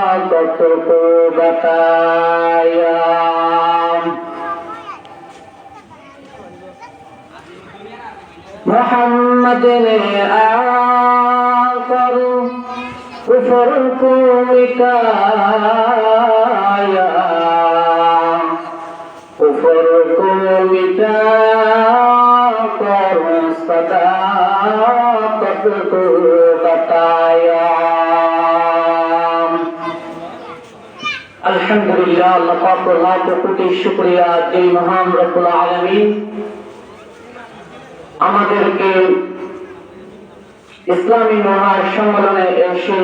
सदाकतको बताया मोहम्मद ने आकर कुफर को मिटाया, कुफर को मिटाकर सदाकत को बताया। अल्हम्दुलिल्लाह, अल्लाह पाक को लाखों कोटि शुक्रिया যে মহান রব্বুল আলামিন আমাদেরকে ইসলামী মহাসম্মেলনে এসে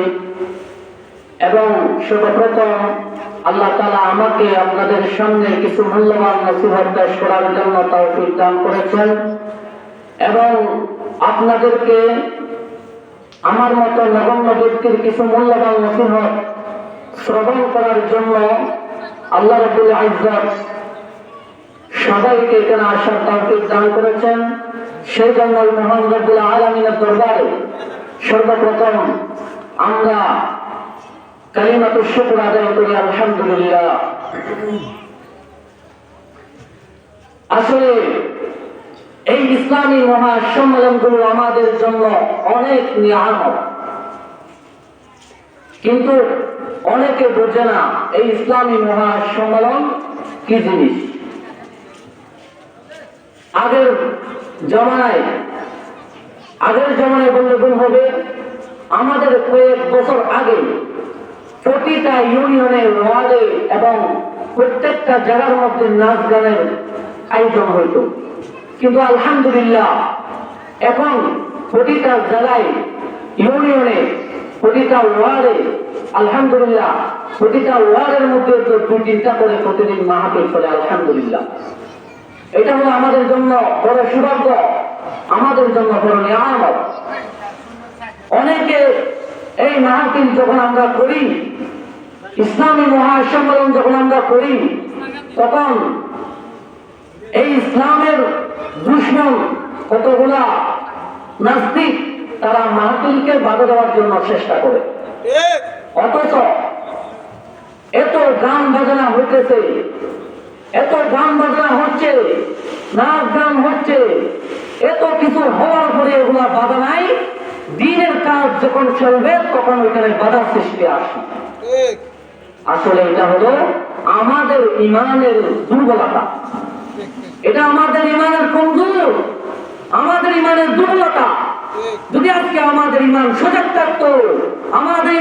এবং সর্বপ্রথম আল্লাহ তাআলা আমাকে আপনাদের সামনে কিছু মূল্যবান নসিহত পেশ করার জন্য তৌফিক দান করেছেন এবং আপনাদেরকে আমার মতো নগণ্য ব্যক্তির কিছু মূল্যবান নসিহত শ্রবণ করার জন্য আল্লাহ রাব্বুল ইজ্জত সবাইকে এখানে আসার তৌফিক দান করেছেন। সেই জন্য মহান রব্বুল আলামিনের দরবারে সর্বপ্রথম আমরা কালিমাতুশ শুকর আদায় করি, আলহামদুলিল্লাহ। আসলে এই ইসলামী মহাসম্মেলনগুলো আমাদের জন্য অনেক নিয়ামত, কিন্তু অনেকে বোঝে না এই ইসলামী মহাসম্মেলন কি জিনিস। আগের জমানায় বললে ভুল হবে, আমাদের কয়েক বছর আগে প্রতিটা ইউনিয়নে, ওয়ার্ডে এবং প্রত্যেকটা জায়গার মধ্যে নাচ গানের আয়োজন হইত, কিন্তু আলহামদুলিল্লাহ এখন প্রতিটা জায়গায়, ইউনিয়নে, প্রতিটা ওয়ার্ডে, আলহামদুলিল্লাহ প্রতিটা ওয়ার্ডের মধ্যে তো 2-3টা করে প্রতিদিন মাহফিল চলে, আলহামদুলিল্লাহ। এটা হলো আমাদের জন্য বড় সৌভাগ্য, আমাদের জন্য বড় নিয়ামত। অনেকে এই মাহফিল যখন আমরা করি, ইসলামী মহাসম্মেলন যখন আমরা করি, তখন এই ইসলামের দুশমন কতগুলা নাস্তিক তারা মাহফিলকে বাধা দেওয়ার জন্য চেষ্টা করে। অথচ এত গান বাজনা হইতেছে, এত গান বাজনা হচ্ছে, নাচ গান হচ্ছে, এত কিছু হওয়ার পরে এগুলা বাধা নাই। দিনের কাজ যখন চলবে তখন ওইখানে বাধার সৃষ্টি আসে। আসলে এটা হলো আমাদের ইমানের দুর্বলতা, এটা আমাদের ইমানের কমজোর, আমাদের ইমানের দুর্বলতা। যদি আজকে আমাদের ইমান সজাগ থাকতো, আমাদের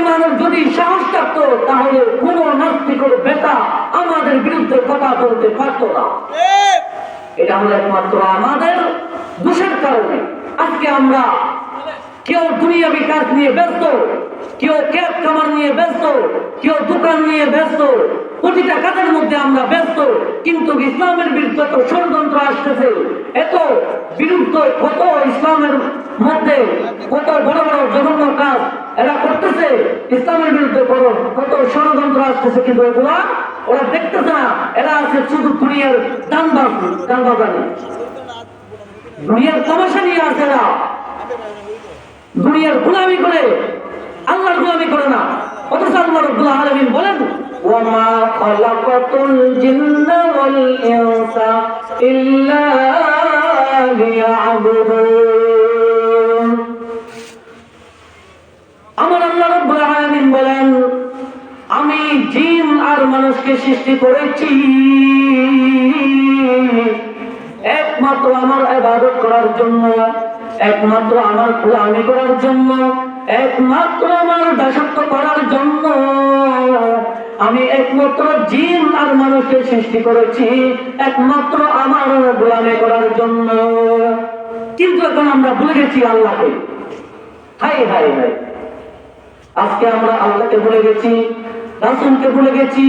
ইমানের যদি সাহস থাকতো, তাহলে কোন নাস্তিকের বেটা আমাদের বিরুদ্ধে কথা বলতে পারত না। এটা হলো একমাত্র আমাদের দোষের কারণে। আজকে আমরা কেউ দুনিয়াবি কাজ নিয়ে ব্যস্ত, কেউ ক্ষেত খামার নিয়ে ব্যস্ত, কেউ দোকান নিয়ে ব্যস্ত, প্রতিটা কাজের মধ্যে আমরা ব্যস্ত, কিন্তু ইসলামের বিরুদ্ধে তো ষড়যন্ত্র আসতেছে। এত বিরুদ্ধ কত ইসলামের মধ্যে কত বড় বড় জঘন্য কাজ এরা করতেছে, ইসলামের বিরুদ্ধে কত ষড়যন্ত্র আসতেছে, কিন্তু এগুলা ওরা দেখতেছে না। এরা আছে শুধু দুনিয়ার দানবাজানি, দুনিয়ার তামাশা নিয়ে আছে, এরা দুনিয়ার গোলামি করে, আল্লাহর গোলামি করে না। অথচ আল্লাহ রাব্বুল আলামিন বলেন, ওয়ামা খালাকাতুল জিন্না ওয়াল ইনসা ইল্লা লিয়াবুদুন। আমার আল্লাহ রাব্বুল আলামিন বলেন, আমি জিন আর মানুষকে সৃষ্টি করেছি একমাত্র আমার ইবাদত করার জন্য, একমাত্র আমার গোলামি করার জন্য, একমাত্র আমার দাসত্ব করার জন্য। আমি একমাত্র জিন আর মানুষকে সৃষ্টি করেছি একমাত্র আমার গোলামি করার জন্য। কিন্তু এখন আমরা ভুলে গেছি আল্লাহকে। হাই হাই হাই, আজকে আমরা আল্লাহকে ভুলে গেছি, রাসূলকে ভুলে গেছি।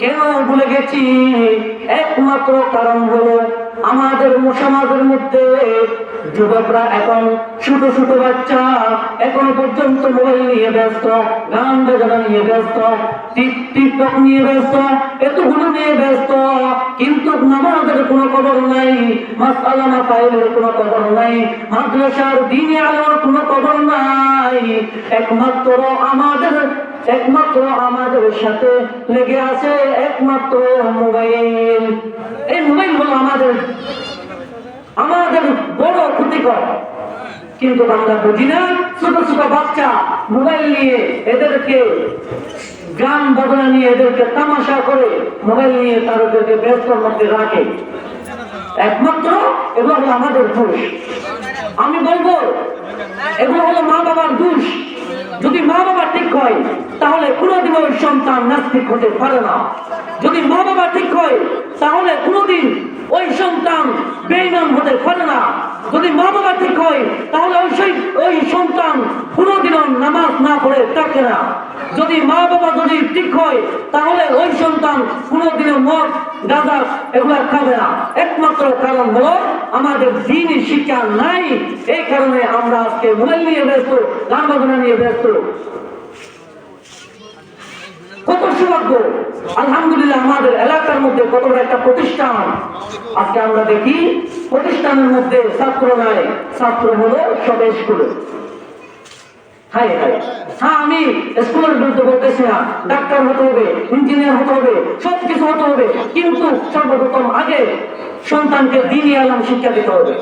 কেন ভুলে গেছি? একমাত্র কারণ হলো আমাদের সমাজের মধ্যে যুবকরা এখন ছোট ছোট বাচ্চা এখনো পর্যন্ত মোবাইল নিয়ে ব্যস্ত, গান বাজানো নিয়ে ব্যস্ত, টিকটক নিয়ে ব্যস্ত, এতগুলো নিয়ে ব্যস্ত, কিন্তু নামাজের কোনো খবর নাই, মাসআলা মাসাইলের কোনো খবর নাই, মাদ্রাসার দ্বীনি আলোর কোনো খবর নাই। একমাত্র আমাদের সাথে লেগে আছে একমাত্র মোবাইল। এই মোবাইল হলো আমাদের বড় ক্ষতিকর, কিন্তু আমরা বুঝি না। ছোট ছোট বাচ্চা মোবাইল নিয়ে এদেরকে গান বাজনা নিয়ে এদেরকে তামাশা করে মোবাইল নিয়ে তাদেরকে ব্যস্তর মধ্যে রাখে। একমাত্র এগুলো হলো আমাদের দোষ। আমি বলবো এগুলো হলো মা বাবার দোষ। যদি মা বাবা ঠিক হয় তাহলে কোনোদিন ওই সন্তান নাস্তিক হতে পারে না। যদি মা বাবা ঠিক হয় তাহলে কোনোদিন ওই সন্তান বেঈমান হতে পারে না। যদি মা বাবা ঠিক হয় তাহলে ওই সন্তান কোনোদিনও নামাজ না পড়ে থাকে না। যদি মা বাবা যদি ঠিক হয় তাহলে ওই সন্তান কোনোদিনও মদ গাঁজা এগুলা খাবে না। একমাত্র কারণ হলো আমাদের দ্বীনি শিক্ষা নাই। এই কারণে আমরা আজকে মোবাইল নিয়ে ব্যস্ত, গান বাজনা নিয়ে ব্যস্ত। কত সৌভাগ্য, আলহামদুলিল্লাহ, আমাদের এলাকার মধ্যে কত বড় একটা প্রতিষ্ঠান। আজকে আমরা দেখি প্রতিষ্ঠানের মধ্যে ছাত্র নাই, ছাত্র হলো সব স্কুলে। হ্যাঁ, আমি স্কুলের বিরুদ্ধে বলতেছি না, ডাক্তার হতে হবে, ইঞ্জিনিয়ার হতে হবে, সবকিছু হতে হবে, কিন্তু সর্বপ্রথম আগে সন্তানকে দ্বীনি আলম শিক্ষা দিতে হবে।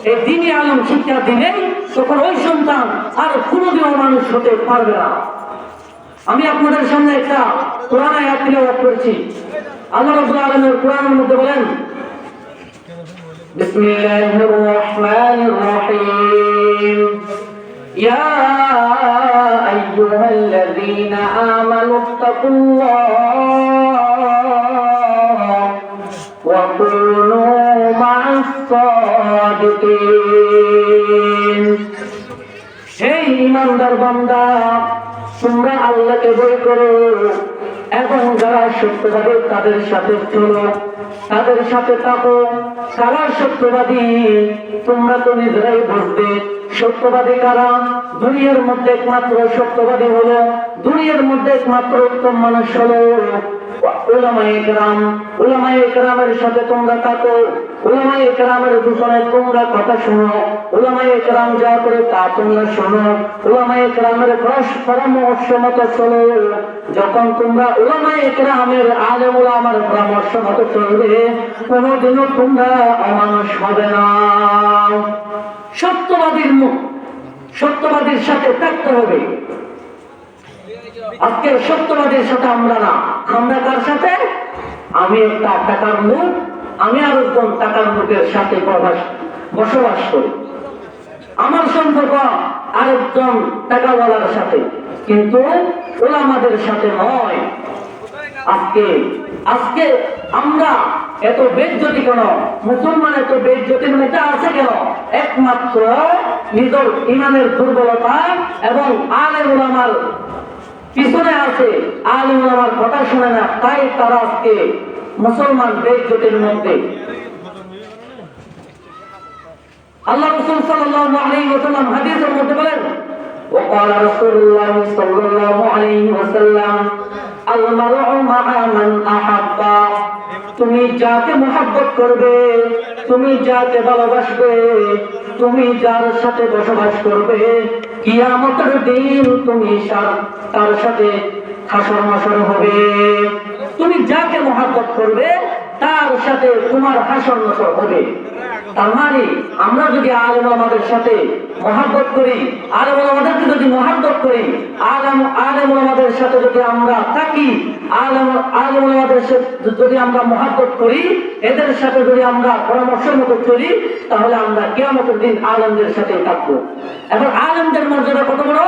এই দ্বীনি আলম শিক্ষা দিলেই তখন ওই সন্তান আর কোনোদিনও মানুষ হতে পারবে না। আমি আপনাদের সামনে একটা কোরআন আয়াত তিলাওয়াত করেছি। আল্লাহ রাব্বুল আলামিন কোরআনের মধ্যে বলেন, বিসমিল্লাহির রহমানির রহিম, ইয়া আইয়ুহাল্লাযীনা আমানুত্তাকুল্লাহ ওয়া কুনু মা'আস সাদিকিন। হে ঈমানদার বান্দা, তোমরা আল্লাহকে ভয় করো এবং যারা সত্যবাদী তাদের সাথে চলো, তাদের সাথে থাকো। কারা সত্যবাদী তোমরা তো নিজেরাই বুঝবে। সত্যবাদী কারা? দুনিয়ার মধ্যে একমাত্র সত্যবাদী হলো, দুনিয়ার মধ্যে একমাত্র উত্তম মানুষ হলো উলামায়ে কেরাম। উলামায়ে কেরামের সাথে তোমরা থাকো, উলামায়ে কেরামের পিছনে তোমরা কথা শোনো, উলামায়ে কেরাম যা করে তা তোমরা শোনো, উলামায়ে কেরামের পরামর্শ মতো চলো। যখন তোমরা উলামায়ে কেরামের আলেম উলামার পরামর্শ মতো চলবে, কোনোদিনও তোমরা অমানুষ হবে না। সত্যবাদীর সাথে থাকতে হবে। আজকে সত্যবাদীর সাথে আমরা না, আমরা কার সাথে? আমি একটা টাকার লোক, আমি আর একজন টাকার লোকের সাথে বসবাস করি। আমার সম্পর্ক আরেকজন টাকাওয়ালার সাথে, কিন্তু ওলামাদের সাথে নয়। আজকে আমরা এত বেজ্জতি কেন? মুসলমান এত বেজ্জতির মধ্যে আছে কেন? একমাত্র নিজের ইমানের দুর্বলতা এবং আলেম ওলামার পিছনে আছে, আলেম ওলামার কথা শুনে না, তাই তারা আজকে মুসলমান বেজ্জতির মধ্যে। আল্লাহ রাসূল সাল্লাল্লাহু আলাইহি ওয়াসাল্লাম হাদিসের মধ্যে বলেন, وقال رسول الله صلى الله عليه وسلم المرء مع من أحب। তুমি যাকে মহব্বত করবে, তুমি যাকে ভালোবাসবে, তুমি যার সাথে বসবাস করবে, কিয়ামতের দিন তুমি তার সাথে হাসর মাসর হবে। তুমি যাকে মহব্বত করবে তার সাথে তোমার হাসর মাসর হবে। তার মানে আমরা যদি আলেম ওলামাদের সাথে মহব্বত করি, আলেম ওলামাদেরকে যদি মহব্বত করি, আলেম ওলামাদের সাথে যদি আমরা থাকি, আলেম ওলামাদের সাথে যদি আমরা মহব্বত করি, এদের সাথে যদি আমরা পরামর্শের মতো চলি, তাহলে আমরা কিয়ামতের দিন আলেমদের সাথে থাকবো। এবং আলেমদের মর্যাদা কত বড়!